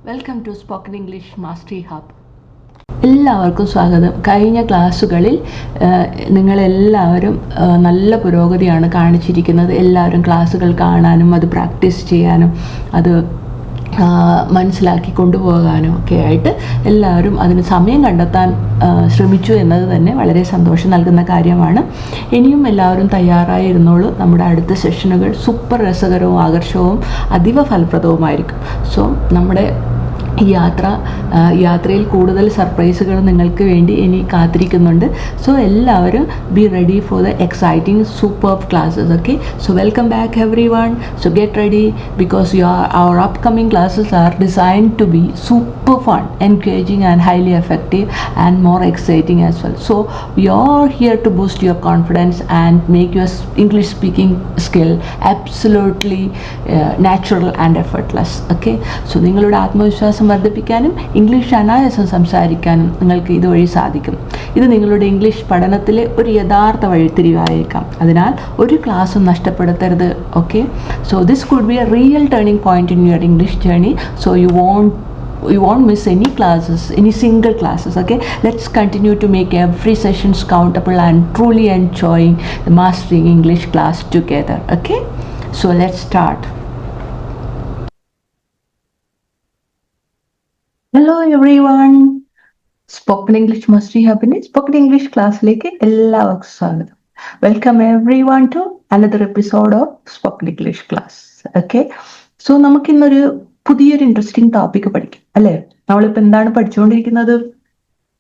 Welcome to spoken English mastery hub. എല്ലാവർക്കും സ്വാഗതം. കഴിഞ്ഞ ക്ലാസ്സുകളിൽ നിങ്ങളെല്ലാവരും നല്ല പുരോഗതിയാണ് കാണിച്ചിരിക്കുന്നത്. എല്ലാവരും ക്ലാസ്സുകൾ കാണാനും അത് പ്രാക്ടീസ് ചെയ്യാനും അത് മനസ്സിലാക്കി കൊണ്ടുപോകാനും ഒക്കെ ആയിട്ട് എല്ലാവരും അതിന് സമയം കണ്ടെത്താൻ ശ്രമിച്ചു എന്നത് തന്നെ വളരെ സന്തോഷം നൽകുന്ന കാര്യമാണ്. ഇനിയും എല്ലാവരും തയ്യാറായി ഇരുന്നോളൂ. നമ്മുടെ അടുത്ത സെഷനുകൾ സൂപ്പർ രസകരവും ആകർഷകവും അതീവ ഫലപ്രദവുമായിരിക്കും. സോ നമ്മുടെ യാത്രയിൽ കൂടുതൽ സർപ്രൈസുകൾ നിങ്ങൾക്ക് വേണ്ടി ഇനി കാത്തിരിക്കുന്നുണ്ട്. സോ എല്ലാവരും be ready for the exciting superb classes. Okay, so welcome back every one. So get ready because our upcoming classes are designed to be super fun, engaging and highly effective and more exciting as well. So we are here to boost your confidence and make your English speaking skill absolutely natural and effortless. Okay, so നിങ്ങളുടെ ആത്മവിശ്വാസം വർദ്ധിപ്പിക്കാനും English അനായാസം സംസാരിക്കാനും നിങ്ങൾക്ക് ഇതുവഴി സാധിക്കും. ഇത് നിങ്ങളുടെ ഇംഗ്ലീഷ് പഠനത്തിലെ ഒരു യഥാർത്ഥ വഴിത്തിരിവായേക്കാം. അതിനാൽ ഒരു ക്ലാസ്സും നഷ്ടപ്പെടുത്തരുത്. Okay, so this could be A real turning point in your English journey, so you won't miss any classes, any single classes. Okay, let's continue to make every sessions countable and truly enjoying the mastering English class together. Okay, so let's start. Hello everyone, Spoken English Mastery Hub-ന്റെ Spoken English ക്ലാസ്സിലേക്ക് എല്ലാവർക്കും സ്വാഗതം. Welcome everyone to another episode of Spoken English class. Okay, so നമുക്കിന്നൊരു പുതിയൊരു interesting topic പഠിക്കാം അല്ലേ? നമ്മളിപ്പോൾ എന്താണ് പഠിച്ചുകൊണ്ടിരിക്കുന്നത്?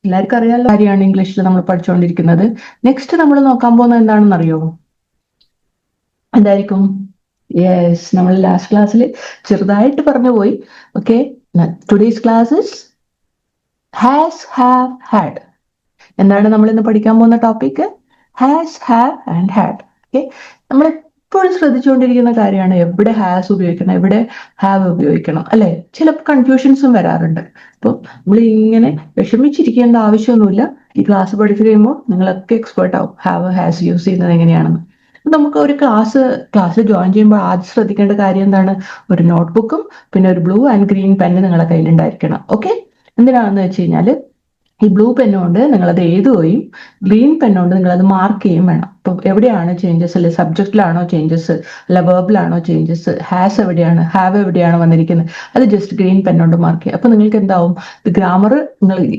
എല്ലാവർക്കും അറിയാനുള്ള കാര്യമാണ് ഇംഗ്ലീഷിൽ നമ്മൾ പഠിച്ചുകൊണ്ടിരിക്കുന്നത്. നെക്സ്റ്റ് നമ്മൾ നോക്കാൻ പോകുന്നത് എന്താണെന്ന് അറിയോ? എന്തായിരിക്കും? യെസ്, നമ്മൾ ലാസ്റ്റ് ക്ലാസ്സിൽ ചെറുതായിട്ട് പറഞ്ഞു പോയി. Okay, today's class is has, have, had. എന്താണ് നമ്മൾ ഇന്ന് പഠിക്കാൻ പോകുന്ന topic? Has, have and had. Okay, നമ്മൾ എപ്പോഴും ശ്രദ്ധിച്ചുകൊണ്ടിരിക്കുന്ന കാര്യമാണ് എവിടെ ഹാസ് ഉപയോഗിക്കണം, എവിടെ ഹാവ് ഉപയോഗിക്കണം അല്ലെ? ചിലപ്പോൾ കൺഫ്യൂഷൻസും വരാറുണ്ട്. അപ്പം നമ്മൾ ഇങ്ങനെ വിഷമിച്ചിരിക്കേണ്ട ആവശ്യമൊന്നുമില്ല. ഈ ക്ലാസ് പഠിച്ചു കഴിയുമ്പോൾ നിങ്ങളൊക്കെ എക്സ്പേർട്ട് ആവും ഹാവ്, ഹാസ് യൂസ് ചെയ്യുന്നത് എങ്ങനെയാണെന്ന്. നമുക്ക് ഒരു ക്ലാസ്സിൽ ജോയിൻ ചെയ്യുമ്പോൾ ആദ്യം ശ്രദ്ധിക്കേണ്ട കാര്യം എന്താണ്? ഒരു നോട്ട്ബുക്കും പിന്നെ ഒരു ബ്ലൂ ആൻഡ് ഗ്രീൻ പെന്ന് നിങ്ങളുടെ കയ്യിലുണ്ടായിരിക്കണം. ഓക്കെ, എന്തിനാണെന്ന് വെച്ച് കഴിഞ്ഞാൽ ഈ ബ്ലൂ പെന്നുകൊണ്ട് നിങ്ങളത് എഴുതുകയും ഗ്രീൻ പെന്നുകൊണ്ട് നിങ്ങളത് മാർക്ക് ചെയ്യുകയും വേണം. ഇപ്പം എവിടെയാണ് ചേഞ്ചസ്, അല്ലെ സബ്ജക്റ്റിലാണോ ചേഞ്ചസ്, അല്ല വെർബിലാണോ ചേഞ്ചസ്, ഹാസ് എവിടെയാണ്, ഹാവ് എവിടെയാണ് വന്നിരിക്കുന്നത്, അത് ജസ്റ്റ് ഗ്രീൻ പെന്നുകൊണ്ട് മാർക്ക് ചെയ്യുക. അപ്പൊ നിങ്ങൾക്ക് എന്താവും?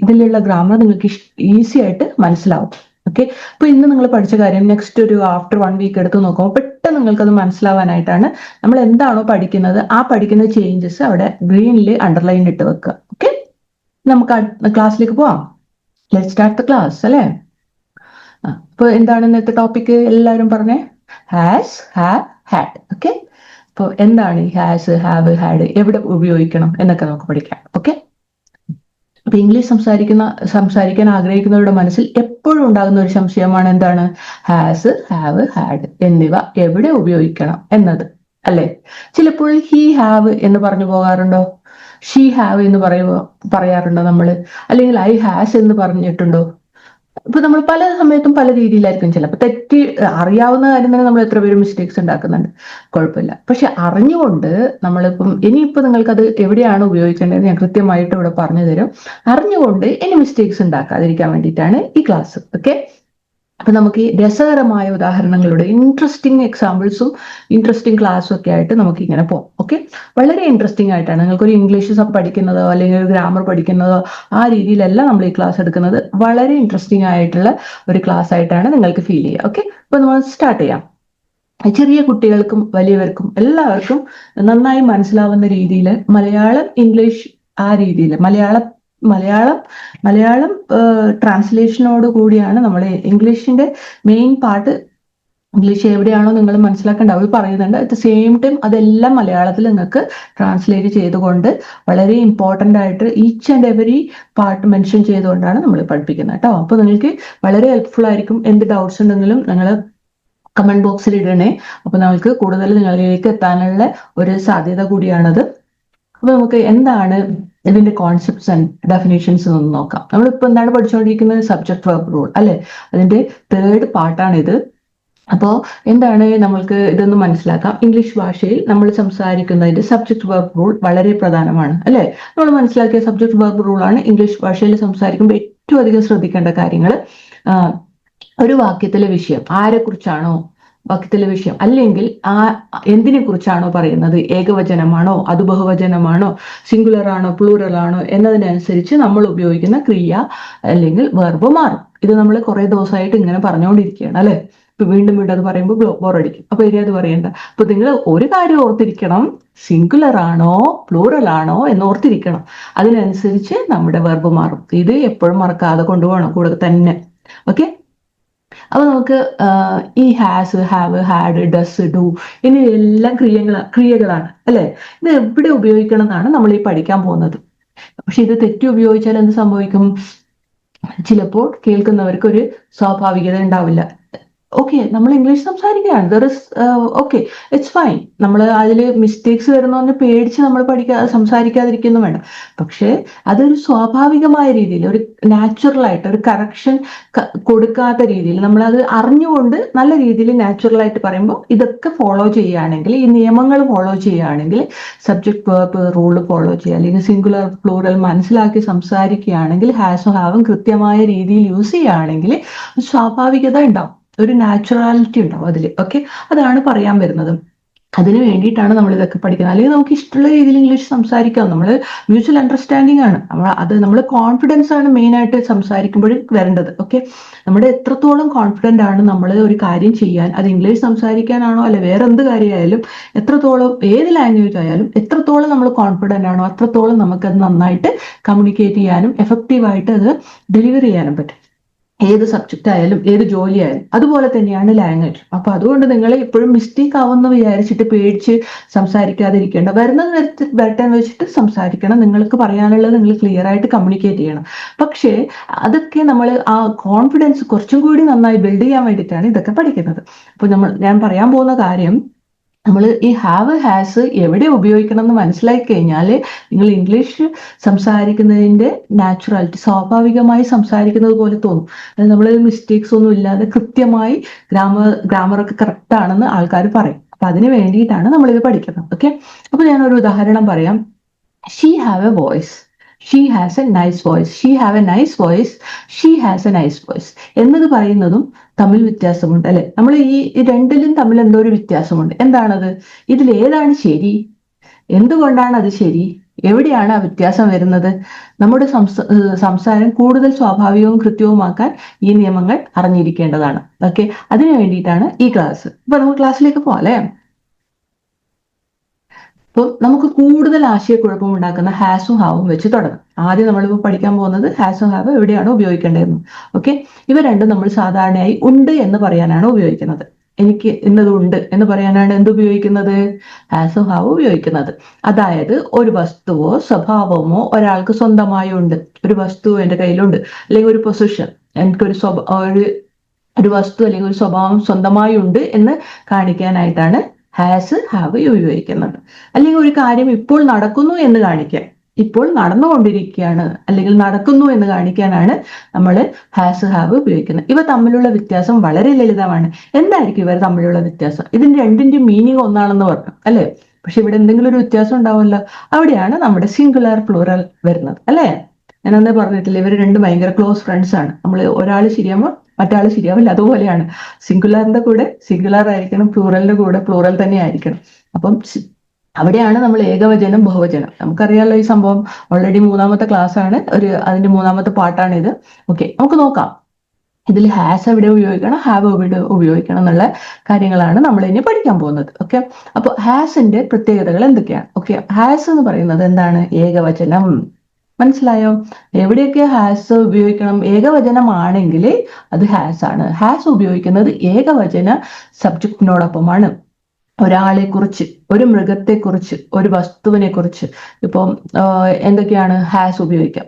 ഇതിലുള്ള ഗ്രാമർ നിങ്ങൾക്ക് ഈസി ആയിട്ട് മനസ്സിലാവും. ഓക്കെ, അപ്പൊ ഇന്ന് നിങ്ങൾ പഠിച്ച കാര്യം നെക്സ്റ്റ് ഒരു ആഫ്റ്റർ 1 വീക്ക് എടുത്ത് നോക്കുമ്പോൾ പെട്ടെന്ന് നിങ്ങൾക്കത് മനസ്സിലാവാനായിട്ടാണ് നമ്മൾ എന്താണോ പഠിക്കുന്നത് ആ പഠിക്കുന്ന ചേഞ്ചസ് അവിടെ ഗ്രീനിൽ അണ്ടർലൈൻ ഇട്ട് വെക്കുക. ഓക്കെ, നമുക്ക് ക്ലാസ്സിലേക്ക് പോവാം. ലെറ്റ്സ് സ്റ്റാർട്ട് ദ ക്ലാസ് അല്ലേ? അപ്പൊ എന്താണ് ഇന്നത്തെ ടോപ്പിക്? എല്ലാവരും പറഞ്ഞേ. Has, have, had. ഓക്കെ, അപ്പോൾ എന്താണ് ഈ ഹാസ്, ഹാവ്, ഹാഡ്, എവിടെ ഉപയോഗിക്കണം എന്നൊക്കെ നമുക്ക് പഠിക്കാം. ഓക്കെ, അപ്പൊ ഇംഗ്ലീഷ് സംസാരിക്കാൻ ആഗ്രഹിക്കുന്നവരുടെ മനസ്സിൽ എപ്പോഴും ഉണ്ടാകുന്ന ഒരു സംശയമാണ് എന്താണ്? ഹാസ്, ഹാവ്, ഹാഡ് എന്നിവ എവിടെ ഉപയോഗിക്കണം എന്നത് അല്ലെ? ചിലപ്പോൾ ഹി ഹാവ് എന്ന് പറഞ്ഞു പോകാറുണ്ടോ? ഷീ ഹാവ് എന്ന് പറയാറുണ്ടോ നമ്മള്? അല്ലെങ്കിൽ ഐ ഹാസ് എന്ന് പറഞ്ഞിട്ടുണ്ടോ? ഇപ്പൊ നമ്മൾ പല സമയത്തും പല രീതിയിലായിരിക്കും. ചിലപ്പോൾ തെറ്റി അറിയാവുന്ന കാര്യം തന്നെ നമ്മൾ എത്ര പേര് മിസ്റ്റേക്സ് ഉണ്ടാക്കുന്നുണ്ട്. കുഴപ്പമില്ല, പക്ഷെ അറിഞ്ഞുകൊണ്ട് ഇനിയിപ്പോ നിങ്ങൾക്കത് എവിടെയാണ് ഉപയോഗിക്കേണ്ടത് ഞാൻ കൃത്യമായിട്ട് ഇവിടെ പറഞ്ഞു തരും. അറിഞ്ഞുകൊണ്ട് ഇനി മിസ്റ്റേക്സ് ഉണ്ടാക്കാതിരിക്കാൻ വേണ്ടിയിട്ടാണ് ഈ ക്ലാസ്. ഓക്കെ, അപ്പൊ നമുക്ക് ഈ രസകരമായ ഉദാഹരണങ്ങളുടെ ഇൻട്രസ്റ്റിംഗ് എക്സാമ്പിൾസും ഇൻട്രസ്റ്റിംഗ് ക്ലാസ്സും ഒക്കെ ആയിട്ട് നമുക്ക് ഇങ്ങനെ പോകാം. ഓക്കെ, വളരെ ഇൻട്രസ്റ്റിംഗ് ആയിട്ടാണ്. നിങ്ങൾക്കൊരു ഇംഗ്ലീഷ് പഠിക്കുന്നതോ അല്ലെങ്കിൽ ഒരു ഗ്രാമർ പഠിക്കുന്നതോ ആ രീതിയിലല്ല നമ്മൾ ഈ ക്ലാസ് എടുക്കുന്നത്. വളരെ ഇൻട്രസ്റ്റിംഗ് ആയിട്ടുള്ള ഒരു ക്ലാസ് ആയിട്ടാണ് നിങ്ങൾക്ക് ഫീൽ ചെയ്യുക. ഓക്കെ, അപ്പൊ നമ്മൾ സ്റ്റാർട്ട് ചെയ്യാം. ചെറിയ കുട്ടികൾക്കും വലിയവർക്കും എല്ലാവർക്കും നന്നായി മനസ്സിലാവുന്ന രീതിയിൽ മലയാളം ഇംഗ്ലീഷ് ആ രീതിയിൽ മലയാളം ട്രാൻസ്ലേഷനോട് കൂടിയാണ് നമ്മൾ ഇംഗ്ലീഷിന്റെ മെയിൻ പാർട്ട്. ഇംഗ്ലീഷ് എവിടെയാണോ നിങ്ങൾ മനസ്സിലാക്കേണ്ട അവർ പറയുന്നുണ്ട്. അറ്റ് ദ സെയിം ടൈം അതെല്ലാം മലയാളത്തിൽ നിങ്ങൾക്ക് ട്രാൻസ്ലേറ്റ് ചെയ്തുകൊണ്ട് വളരെ ഇമ്പോർട്ടൻ്റ് ആയിട്ട് each and every part mention ചെയ്തുകൊണ്ടാണ് നമ്മൾ പഠിപ്പിക്കുന്നത് കേട്ടോ. അപ്പോൾ നിങ്ങൾക്ക് വളരെ ഹെൽപ്ഫുൾ ആയിരിക്കും. എന്ത് ഡൗട്ട്സ് ഉണ്ടെങ്കിലും നിങ്ങൾ കമന്റ് ബോക്സിൽ ഇടണേ. അപ്പൊ നമുക്ക് കൂടുതൽ നിങ്ങളിലേക്ക് എത്താനുള്ള ഒരു സാധ്യത കൂടിയാണത്. അപ്പൊ നമുക്ക് എന്താണ് ഇതിന്റെ കോൺസെപ്റ്റ്സ് ആൻഡ് ഡെഫിനേഷൻസ് ഒന്ന് നോക്കാം. നമ്മളിപ്പോ എന്താണ് പഠിച്ചുകൊണ്ടിരിക്കുന്നത്? സബ്ജക്ട് വെർബ് റൂൾ അല്ലെ? അതിന്റെ 3rd പാർട്ടാണ് ഇത്. അപ്പോൾ എന്താണ് നമ്മൾക്ക് ഇതൊന്ന് മനസ്സിലാക്കാം. ഇംഗ്ലീഷ് ഭാഷയിൽ നമ്മൾ സംസാരിക്കുന്നതിന്റെ സബ്ജക്ട് വെർബ് റൂൾ വളരെ പ്രധാനമാണ് അല്ലെ. നമ്മൾ മനസ്സിലാക്കിയ സബ്ജക്ട് വെർബ് റൂൾ ആണ് ഇംഗ്ലീഷ് ഭാഷയിൽ സംസാരിക്കുമ്പോൾ ഏറ്റവും അധികം ശ്രദ്ധിക്കേണ്ട കാര്യങ്ങൾ. ഒരു വാക്യത്തിലെ വിഷയം ആരെക്കുറിച്ചാണോ വാക്യത്തിലെ വിഷയം, അല്ലെങ്കിൽ എന്തിനെ കുറിച്ചാണോ പറയുന്നത്, ഏകവചനമാണോ അത് ബഹുവചനമാണോ സിംഗുലർ ആണോ പ്ലൂറൽ ആണോ എന്നതിനനുസരിച്ച് നമ്മൾ ഉപയോഗിക്കുന്ന ക്രിയ അല്ലെങ്കിൽ വെർബ് മാറും. ഇത് നമ്മൾ കുറെ ദിവസമായിട്ട് ഇങ്ങനെ പറഞ്ഞുകൊണ്ടിരിക്കുകയാണ് അല്ലെ. ഇപ്പൊ വീണ്ടും വീണ്ടും അത് പറയുമ്പോൾ ബോറടിക്കും. അപ്പൊ ഇനി അത് പറയണ്ട. അപ്പൊ നിങ്ങൾ ഒരു കാര്യം ഓർത്തിരിക്കണം, സിംഗുലർ ആണോ പ്ലൂറൽ ആണോ എന്ന് ഓർത്തിരിക്കണം. അതിനനുസരിച്ച് നമ്മുടെ വെർബ് മാറും. ഇത് എപ്പോഴും മറക്കാതെ കൊണ്ടുപോകണം കൂടെ തന്നെ. ഓക്കെ. അപ്പൊ നമുക്ക് ഈ has, have, had, does, do എന്നിവയെല്ലാം ക്രിയകളാണ് അല്ലെ. ഇത് എവിടെ ഉപയോഗിക്കണം എന്നാണ് നമ്മൾ ഈ പഠിക്കാൻ പോകുന്നത്. പക്ഷെ ഇത് തെറ്റി ഉപയോഗിച്ചാൽ എന്ത് സംഭവിക്കും? ചിലപ്പോൾ കേൾക്കുന്നവർക്ക് ഒരു സ്വാഭാവികത ഉണ്ടാവില്ല. ഓക്കെ, നമ്മൾ ഇംഗ്ലീഷ് സംസാരിക്കുകയാണ്, there is okay, it's fine. നമ്മൾ അതിൽ മിസ്റ്റേക്സ് വരുന്നോന്ന് പേടിച്ച് നമ്മൾ സംസാരിക്കാതിരിക്കുന്നു വേണ്ട. പക്ഷെ അതൊരു സ്വാഭാവികമായ രീതിയിൽ, ഒരു നാച്ചുറൽ ആയിട്ട് ഒരു കറക്ഷൻ കൊടുക്കാത്ത രീതിയിൽ, നമ്മൾ അത് അറിഞ്ഞുകൊണ്ട് നല്ല രീതിയിൽ നാച്ചുറൽ ആയിട്ട് പറയുമ്പോൾ ഇതൊക്കെ ഫോളോ ചെയ്യുകയാണെങ്കിൽ, ഈ നിയമങ്ങൾ ഫോളോ ചെയ്യുകയാണെങ്കിൽ, സബ്ജക്ട് വെർബ് റൂൾ ഫോളോ ചെയ്യുക, അല്ലെങ്കിൽ സിംഗുലർ പ്ലൂറൽ മനസ്സിലാക്കി സംസാരിക്കുകയാണെങ്കിൽ, ഹാസും ഹാവും കൃത്യമായ രീതിയിൽ യൂസ് ചെയ്യുകയാണെങ്കിൽ സ്വാഭാവികത ഉണ്ടാവും, ഒരു നാച്ചുറാലിറ്റി ഉണ്ടാവും അതിൽ. ഓക്കെ, അതാണ് പറയാൻ വരുന്നത്. അതിന് വേണ്ടിയിട്ടാണ് നമ്മൾ ഇതൊക്കെ പഠിക്കുന്നത്. അല്ലെങ്കിൽ നമുക്ക് ഇഷ്ടമുള്ള രീതിയിൽ ഇംഗ്ലീഷ് സംസാരിക്കാം. നമ്മൾ മ്യൂച്വൽ അണ്ടർസ്റ്റാൻഡിങ് ആണ് നമ്മൾ കോൺഫിഡൻസ് ആണ് മെയിൻ ആയിട്ട് സംസാരിക്കുമ്പോഴും വരേണ്ടത്. ഓക്കെ, നമ്മുടെ എത്രത്തോളം കോൺഫിഡന്റ് ആണ് നമ്മൾ ഒരു കാര്യം ചെയ്യാൻ, അത് ഇംഗ്ലീഷ് സംസാരിക്കാനാണോ അല്ലെ വേറെ എന്ത് കാര്യമായാലും, എത്രത്തോളം ഏത് ലാംഗ്വേജ് ആയാലും എത്രത്തോളം നമ്മൾ കോൺഫിഡന്റ് ആണോ അത്രത്തോളം നമുക്കത് നന്നായിട്ട് കമ്മ്യൂണിക്കേറ്റ് ചെയ്യാനും എഫക്റ്റീവായിട്ട് അത് ഡെലിവർ ചെയ്യാനും പറ്റും. ഏത് സബ്ജക്റ്റ് ആയാലും ഏത് ജോലി ആയാലും അതുപോലെ തന്നെയാണ് ലാംഗ്വേജ്. അപ്പൊ അതുകൊണ്ട് നിങ്ങൾ എപ്പോഴും മിസ്റ്റേക്ക് ആവുമെന്ന് വിചാരിച്ചിട്ട് പേടിച്ച് സംസാരിക്കാതിരിക്കേണ്ട. വരുന്നത് വരട്ടെ വെച്ചിട്ട് സംസാരിക്കണം. നിങ്ങൾക്ക് പറയാനുള്ളത് നിങ്ങൾ ക്ലിയർ ആയിട്ട് കമ്മ്യൂണിക്കേറ്റ് ചെയ്യണം. പക്ഷേ അതൊക്കെ നമ്മൾ ആ കോൺഫിഡൻസ് കുറച്ചും കൂടി നന്നായി ബിൽഡ് ചെയ്യാൻ വേണ്ടിയിട്ടാണ് ഇതൊക്കെ പഠിക്കുന്നത്. അപ്പൊ ഞാൻ പറയാൻ പോകുന്ന കാര്യം, നമ്മൾ ഈ ഹാവ് ഹാസ് എവിടെ ഉപയോഗിക്കണം എന്ന് മനസ്സിലാക്കി കഴിഞ്ഞാൽ നിങ്ങൾ ഇംഗ്ലീഷ് സംസാരിക്കുന്നതിന്റെ നാച്ചുറാലിറ്റി, സ്വാഭാവികമായി സംസാരിക്കുന്നത് പോലെ തോന്നും. അതായത് നമ്മൾ മിസ്റ്റേക്സ് ഒന്നും ഇല്ലാതെ കൃത്യമായി ഗ്രാമറൊക്കെ കറക്റ്റ് ആണെന്ന് ആൾക്കാർ പറയും. അപ്പൊ അതിന് വേണ്ടിയിട്ടാണ് നമ്മളിത് പഠിക്കുന്നത്. ഓക്കെ, അപ്പൊ ഞാനൊരു ഉദാഹരണം പറയാം. She have A voice, she has A nice voice, she have A nice voice, she has A nice voice എന്നത് പറയുന്നതും തമ്മിൽ വ്യത്യാസമുണ്ട് അല്ലെ. നമ്മൾ ഈ രണ്ടിലും തമ്മിൽ എന്തോ ഒരു വ്യത്യാസമുണ്ട്. എന്താണത്? ഇതിൽ ഏതാണ് ശരി? എന്തുകൊണ്ടാണ് അത് ശരി? എവിടെയാണ് ആ വ്യത്യാസം വരുന്നത്? നമ്മുടെ സംസാരം കൂടുതൽ സ്വാഭാവികവും കൃത്യവുമാക്കാൻ ഈ നിയമങ്ങൾ അറിഞ്ഞിരിക്കേണ്ടതാണ്. ഓക്കെ, അതിനു വേണ്ടിയിട്ടാണ് ഈ ക്ലാസ്. അപ്പൊ നമുക്ക് ക്ലാസ്സിലേക്ക് പോകാം അല്ലെ. അപ്പോൾ നമുക്ക് കൂടുതൽ ആശയക്കുഴപ്പം ഉണ്ടാക്കുന്ന ഹാസും ഹാവും വെച്ച് തുടങ്ങാം. ആദ്യം നമ്മളിപ്പോൾ പഠിക്കാൻ പോകുന്നത് ഹാസും ഹാവ് എവിടെയാണ് ഉപയോഗിക്കേണ്ടതെന്ന്. ഓക്കെ, ഇവ രണ്ടും നമ്മൾ സാധാരണയായി ഉണ്ട് എന്ന് പറയാനാണ് ഉപയോഗിക്കുന്നത്. എനിക്ക് ഇന്നത് ഉണ്ട് എന്ന് പറയാനാണ് എന്ത് ഉപയോഗിക്കുന്നത്? ഹാസും ഹാവും ഉപയോഗിക്കുന്നത്. അതായത് ഒരു വസ്തുവോ സ്വഭാവമോ ഒരാൾക്ക് സ്വന്തമായി ഉണ്ട്. ഒരു വസ്തു എൻ്റെ കയ്യിലുണ്ട്, അല്ലെങ്കിൽ ഒരു പൊസിഷൻ, എനിക്കൊരു ഒരു വസ്തു അല്ലെങ്കിൽ ഒരു സ്വഭാവം സ്വന്തമായി ഉണ്ട് എന്ന് കാണിക്കാനായിട്ടാണ് ഹാസ് ഹാവ് ഉപയോഗിക്കുന്നത്. അല്ലെങ്കിൽ ഒരു കാര്യം ഇപ്പോൾ നടക്കുന്നു എന്ന് കാണിക്കാൻ, ഇപ്പോൾ നടന്നുകൊണ്ടിരിക്കുകയാണ് അല്ലെങ്കിൽ നടക്കുന്നു എന്ന് കാണിക്കാനാണ് നമ്മൾ ഹാസ് ഹാവ് ഉപയോഗിക്കുന്നത്. ഇവ തമ്മിലുള്ള വ്യത്യാസം വളരെ ലളിതമാണ്. എന്തായിരിക്കും ഇവർ തമ്മിലുള്ള വ്യത്യാസം? ഇതിന്റെ രണ്ടിന്റെ മീനിങ് ഒന്നാണെന്ന് പറഞ്ഞു അല്ലെ. പക്ഷെ ഇവിടെ എന്തെങ്കിലും ഒരു വ്യത്യാസം ഉണ്ടാവുമല്ലോ. അവിടെയാണ് നമ്മുടെ സിംഗുലർ പ്ലൂറൽ വരുന്നത് അല്ലെ. ഞാൻ അന്നേ പറഞ്ഞിട്ടില്ല, ഇവർ രണ്ടും ഭയങ്കര ക്ലോസ് ഫ്രണ്ട്സ് ആണ്. നമ്മൾ ഒരാൾ ശരിയാകുമ്പോൾ മറ്റാൾ ശരിയാവില്ല. അതുപോലെയാണ് സിംഗുലറിന്റെ കൂടെ സിംഗുലർ ആയിരിക്കണം, പ്ലൂറലിന്റെ കൂടെ പ്ലൂറൽ തന്നെ ആയിരിക്കണം. അപ്പം അവിടെയാണ് നമ്മൾ ഏകവചനം ബഹുവചനം. നമുക്കറിയാലോ ഈ സംഭവം. ഓൾറെഡി 3ാമത്തെ ക്ലാസ് ആണ്, അതിന്റെ 3ാമത്തെ പാർട്ടാണ് ഇത്. ഓക്കെ, നമുക്ക് നോക്കാം. ഇതിൽ ഹാസ് എവിടെ ഉപയോഗിക്കണം, ഹാവ് എവിടെ ഉപയോഗിക്കണം എന്നുള്ള കാര്യങ്ങളാണ് നമ്മൾ ഇനി പഠിക്കാൻ പോകുന്നത്. ഓക്കെ, അപ്പൊ ഹാസിന്റെ പ്രത്യേകതകൾ എന്തൊക്കെയാണ്? ഓക്കെ, ഹാസ് എന്ന് പറയുന്നത് എന്താണ്? ഏകവചനം. മനസ്സിലായോ? എവിടെയൊക്കെ ഹാസ് ഉപയോഗിക്കണം? ഏകവചനമാണെങ്കിൽ അത് ഹാസ് ആണ്. ഹാസ് ഉപയോഗിക്കുന്നത് ഏകവചന സബ്ജക്റ്റിനോടൊപ്പമാണ്. ഒരാളെ കുറിച്ച്, ഒരു മൃഗത്തെ കുറിച്ച്, ഒരു വസ്തുവിനെ കുറിച്ച് ഇപ്പം എന്തൊക്കെയാണ് ഹാസ് ഉപയോഗിക്കാം?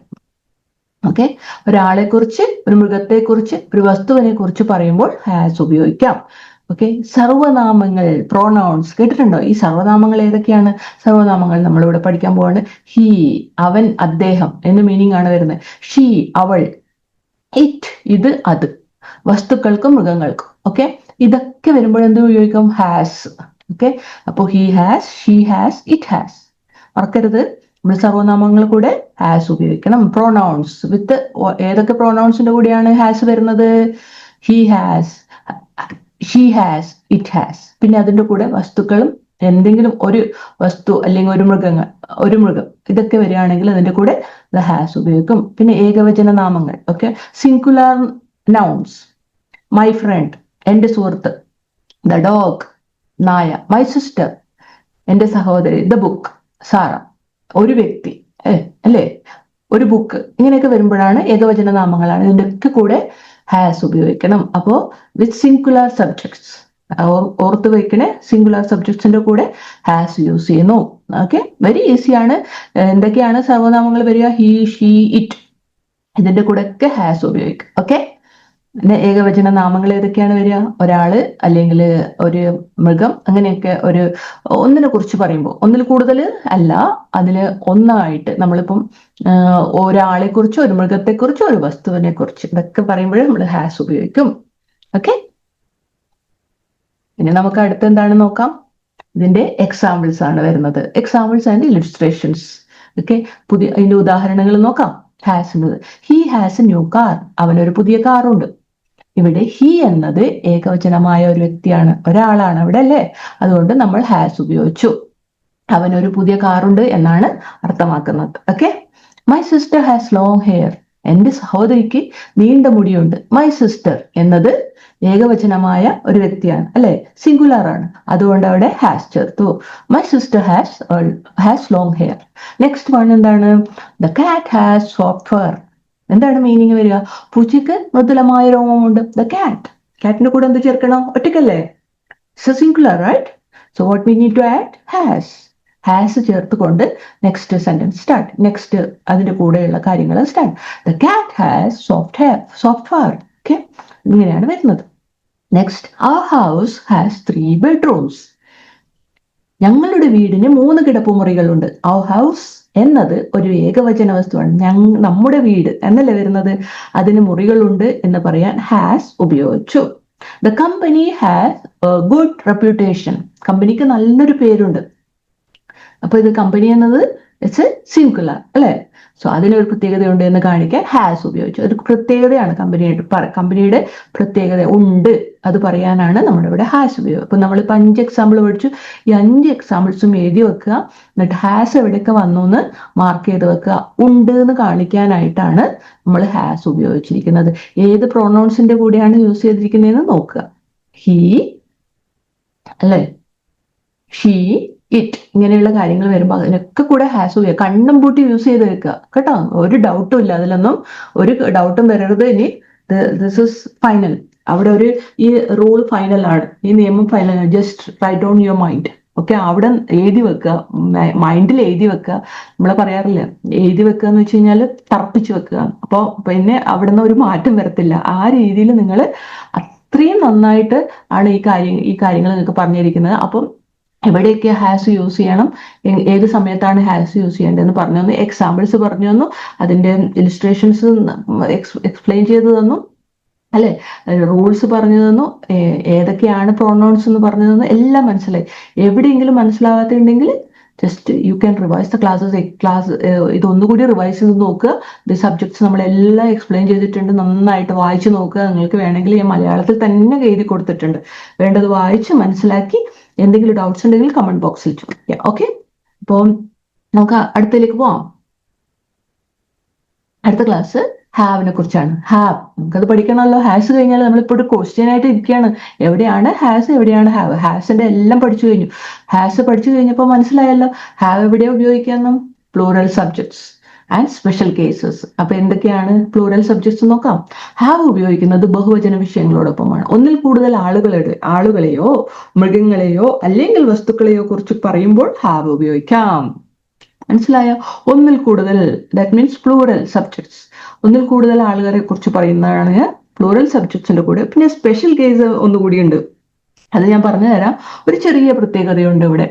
ഓക്കെ, ഒരാളെ കുറിച്ച്, ഒരു മൃഗത്തെ കുറിച്ച്, ഒരു വസ്തുവിനെ കുറിച്ച് പറയുമ്പോൾ ഹാസ് ഉപയോഗിക്കാം. ഓക്കെ, സർവനാമങ്ങൾ, പ്രോനൗൺസ് കേട്ടിട്ടുണ്ടോ? ഈ സർവനാമങ്ങൾ ഏതൊക്കെയാണ്? സർവനാമങ്ങൾ നമ്മളിവിടെ പഠിക്കാൻ പോവാണ്. ഹി, അവൻ, അദ്ദേഹം എന്ന് മീനിങ് ആണ് വരുന്നത്. ഷീ, അവൾ. ഇറ്റ്, ഇത്, അത്, വസ്തുക്കൾക്കും മൃഗങ്ങൾക്കും. ഓക്കെ, ഇതൊക്കെ വരുമ്പോൾ എന്ത് ഉപയോഗിക്കും? ഹാസ്. ഓക്കെ, അപ്പോ he has, she has, it has. മറക്കരുത്, നമ്മൾ സർവനാമങ്ങൾ കൂടെ ഹാസ് ഉപയോഗിക്കണം. പ്രോനൗൺസ് വിത്ത് ഏതൊക്കെ പ്രോനൗൺസിന്റെ കൂടെയാണ് ഹാസ് വരുന്നത്? He has, she has, it has. പിന്നെ അതിന്റെ കൂടെ വസ്തുക്കളും എന്തെങ്കിലും ഒരു വസ്തു അല്ലെങ്കിൽ ഒരു മൃഗം ഇതൊക്കെ വരികയാണെങ്കിൽ അതിന്റെ കൂടെ ദ ഹാസ് ഉപയോഗിക്കും. പിന്നെ ഏകവചന നാമങ്ങൾ, okay, singular nouns, my friend, എന്റെ സുഹൃത്ത്, ദ ഡോഗ്, നായ, മൈ സിസ്റ്റർ, എന്റെ സഹോദരി, ദ ബുക്ക്, സാറ, ഒരു വ്യക്തി, അല്ലേ, ഒരു ബുക്ക്, ഇങ്ങനെയൊക്കെ വരുമ്പോഴാണ് ഏകവചന നാമങ്ങളാണ്. ഇതിന്റെ ഒക്കെ കൂടെ ഹാസ് ഉപയോഗിക്കണം. അപ്പോ വിത്ത് സിംഗുലാർ സബ്ജക്ട്സ്, ഓർത്ത് വയ്ക്കണേ, സിംഗുലാർ സബ്ജക്ട്സിന്റെ കൂടെ ഹാസ് യൂസ് ചെയ്യുന്നു. ഓക്കെ, വെരി ഈസിയാണ്. എന്തൊക്കെയാണ് സർവനാമങ്ങൾ വരിക? ഹി, ഷീ, ഇറ്റ്, ഇതിന്റെ കൂടെ ഒക്കെ ഹാസ് ഉപയോഗിക്കും. ഓക്കെ, പിന്നെ ഏകവചന നാമങ്ങൾ ഏതൊക്കെയാണ് വരിക? ഒരാള് അല്ലെങ്കിൽ ഒരു മൃഗം, അങ്ങനെയൊക്കെ ഒന്നിനെ കുറിച്ച് പറയുമ്പോൾ, ഒന്നിൽ കൂടുതൽ അല്ല, അതില് ഒന്നായിട്ട് നമ്മളിപ്പം ഒരാളെ കുറിച്ചോ ഒരു മൃഗത്തെ കുറിച്ചോ ഒരു വസ്തുവിനെ കുറിച്ച് ഇതൊക്കെ പറയുമ്പോൾ നമ്മൾ ഹാസ് ഉപയോഗിക്കും. ഓക്കെ, ഇനി നമുക്ക് അടുത്ത എന്താണ് നോക്കാം. ഇതിന്റെ എക്സാമ്പിൾസ് ആണ് വരുന്നത്. Examples and illustrations. ഓക്കെ, അതിന്റെ ഉദാഹരണങ്ങൾ നോക്കാം. Has, he has A new car, അവനൊരു പുതിയ കാറുണ്ട്. ഇവിടെ ഹി എന്നത് ഏകവചനമായ ഒരു വ്യക്തിയാണ്, ഒരാളാണ് അവിടെ, അല്ലേ? അതുകൊണ്ട് നമ്മൾ ഹാസ് ഉപയോഗിച്ചു. അവനൊരു പുതിയ കാറുണ്ട് എന്നാണ് അർത്ഥമാക്കുന്നത്. Okay, my sister has long hair, എന്റെ സഹോദരിക്ക് നീണ്ട മുടിയുണ്ട്. മൈ സിസ്റ്റർ എന്നത് ഏകവചനമായ ഒരു വ്യക്തിയാണ്, അല്ലെ, സിംഗുലാർ ആണ്, അതുകൊണ്ട് അവിടെ ഹാസ് ചേർത്തു. My sister has long hair. Next one എന്താണ്? The cat has soft fur. എന്താണ് മീനിങ് വരിക? പൂച്ചയ്ക്ക് മൃദുലമായ രോമമുണ്ട്. ദ കാറ്റ്, കാറ്റിന്റെ കൂടെ എന്ത് ചേർക്കണം? ഒറ്റയ്ക്കല്ലേ, singular, right? So what we need to add? Has ചേർത്തുകൊണ്ട് നെക്സ്റ്റ് സെന്റൻസ് സ്റ്റാർട്ട്. നെക്സ്റ്റ് അതിന്റെ കൂടെയുള്ള കാര്യങ്ങൾ start. The cat has soft fur. Okay, ഇങ്ങനെയാണ് വരുന്നത്. Next, our house has 3 bedrooms. ഞങ്ങളുടെ വീടിന് 3 കിടപ്പുമുറികളുണ്ട്. അവർ ഹൗസ് എന്നത് ഒരു ഏകവചന വസ്തുവാണ്. നമ്മുടെ വീട് എന്നല്ലേ വരുന്നത്, അതിന് മുറികളുണ്ട് എന്ന് പറയാൻ ഹാസ് ഉപയോഗിച്ചു. The company has good reputation. കമ്പനിക്ക് നല്ലൊരു പേരുണ്ട്. അപ്പൊ ഇത് കമ്പനി എന്നത് ഇറ്റ്സ് എ സിംഗുലർ, അല്ലെ? സോ അതിനൊരു പ്രത്യേകതയുണ്ട് എന്ന് കാണിക്കാൻ ഹാസ് ഉപയോഗിച്ചു. ഒരു പ്രത്യേകതയാണ് കമ്പനിയുടെ പ്രത്യേകത ഉണ്ട്, അത് പറയാനാണ് നമ്മുടെ ഇവിടെ ഹാസ് ഉപയോഗം. അപ്പൊ നമ്മളിപ്പോൾ 5 എക്സാമ്പിൾ പഠിച്ചു. ഈ 5 എക്സാമ്പിൾസും എഴുതി വെക്കുക. എന്നിട്ട് ഹാസ് എവിടെയൊക്കെ വന്നു എന്ന് മാർക്ക് ചെയ്ത് വെക്കുക. ഉണ്ട് എന്ന് കാണിക്കാനായിട്ടാണ് നമ്മൾ ഹാസ് ഉപയോഗിച്ചിരിക്കുന്നത്. ഏത് പ്രൊനൗൺസിന്റെ കൂടെയാണ് യൂസ് ചെയ്തിരിക്കുന്നതെന്ന് നോക്കുക. ഹി, അല്ലെ, ഷീ, ഇറ്റ്, ഇങ്ങനെയുള്ള കാര്യങ്ങൾ വരുമ്പോൾ അതിനൊക്കെ കൂടെ ഹാസ് ഉപയോഗിക്കുക. കണ്ണും പൂട്ടി യൂസ് ചെയ്ത് വെക്കുക കേട്ടോ. ഒരു ഡൗട്ടും ഇല്ല, അതിലൊന്നും ഒരു ഡൗട്ടും വരരുത്. ഇനി ദിസ് ഇസ് ഫൈനൽ. അവിടെ ഈ റൂൾ ഫൈനൽ ആണ്, ഈ നിയമം ഫൈനൽ ആണ്. Just write down your mind. Okay, അവിടെ എഴുതി വെക്കുക, മൈൻഡിൽ എഴുതി വെക്കുക. നമ്മൾ പറയാറില്ല, എഴുതി വെക്കുക എന്ന് വെച്ച് കഴിഞ്ഞാൽ തറപ്പിച്ച് വെക്കുക. അപ്പോൾ പിന്നെ അവിടെ നിന്ന് ഒരു മാറ്റം വരത്തില്ല. ആ രീതിയിൽ നിങ്ങൾ അത്രയും നന്നായിട്ട് ആണ് ഈ കാര്യങ്ങൾ നിങ്ങൾക്ക് പറഞ്ഞിരിക്കുന്നത്. അപ്പം എവിടെയൊക്കെ ഹാസ് യൂസ് ചെയ്യണം, ഏത് സമയത്താണ് ഹാസ് യൂസ് ചെയ്യേണ്ടതെന്ന് പറഞ്ഞു തന്നു. എക്സാമ്പിൾസ് പറഞ്ഞു തന്നു, അതിന്റെ ഇലിസ്ട്രേഷൻസ് എക്സ്പ്ലെയിൻ ചെയ്തു തന്നു, അല്ലെ? റൂൾസ് പറഞ്ഞു തന്നു, ഏതൊക്കെയാണ് പ്രൊനൗൺസ് എന്ന് പറഞ്ഞു തന്നു, എല്ലാം മനസ്സിലായി. എവിടെയെങ്കിലും മനസ്സിലാവാത്തുണ്ടെങ്കിൽ just you can revise the class. ഇതൊന്നുകൂടി റിവൈസ് ചെയ്ത് നോക്കുക. ദി സബ്ജക്ട്സ് നമ്മളെല്ലാം എക്സ്പ്ലെയിൻ ചെയ്തിട്ടുണ്ട്, നന്നായിട്ട് വായിച്ചു നോക്കുക. നിങ്ങൾക്ക് വേണമെങ്കിൽ ഞാൻ മലയാളത്തിൽ തന്നെ എഴുതി കൊടുത്തിട്ടുണ്ട്. വേണ്ടത് വായിച്ച് മനസ്സിലാക്കി എന്തെങ്കിലും ഡൗട്ട്സ് ഉണ്ടെങ്കിൽ കമന്റ് ബോക്സിൽ ചോദിക്കാം. ഓക്കെ, അപ്പോൾ നമുക്ക് അടുത്തതിലേക്ക് പോവാം. അടുത്ത ക്ലാസ് ഹാവിനെ കുറിച്ചാണ്. ഹാവ് നമുക്കത് പഠിക്കണമല്ലോ. ഹാസ് കഴിഞ്ഞാൽ നമ്മളിപ്പോൾ ഒരു ക്വസ്റ്റ്യൻ ആയിട്ട് ഇരിക്കുകയാണ്, എവിടെയാണ് ഹാസ്, എവിടെയാണ് ഹാവ്. ഹാസിന്റെ എല്ലാം പഠിച്ചു കഴിഞ്ഞു. ഹാസ് പഠിച്ചു കഴിഞ്ഞപ്പോൾ മനസ്സിലായല്ലോ ഹാവ് എവിടെയാണ് ഉപയോഗിക്കാമെന്നും. Plural subjects and special cases. അപ്പൊ എന്തൊക്കെയാണ് പ്ലൂറൽ സബ്ജക്ട്സ് നോക്കാം. ഹാവ് ഉപയോഗിക്കുന്നത് ബഹുവചന വിഷയങ്ങളോടൊപ്പമാണ്. ഒന്നിൽ കൂടുതൽ ആളുകളെയോ മൃഗങ്ങളെയോ അല്ലെങ്കിൽ വസ്തുക്കളെയോ കുറിച്ച് പറയുമ്പോൾ ഹാവ് ഉപയോഗിക്കാം. മനസ്സിലായോ? ഒന്നിൽ കൂടുതൽ, ദാറ്റ് മീൻസ് പ്ലൂറൽ സബ്ജക്ട്സ്. ഒന്നിൽ കൂടുതൽ ആളുകളെ കുറിച്ച് പറയുന്നതാണ് പ്ലൂറൽ സബ്ജക്ട്സിന്റെ കൂടെ. പിന്നെ സ്പെഷ്യൽ കേസ് ഒന്നുകൂടി ഉണ്ട്, അത് ഞാൻ പറഞ്ഞു തരാം. ഒരു ചെറിയ പ്രത്യേകതയുണ്ട് ഇവിടെ.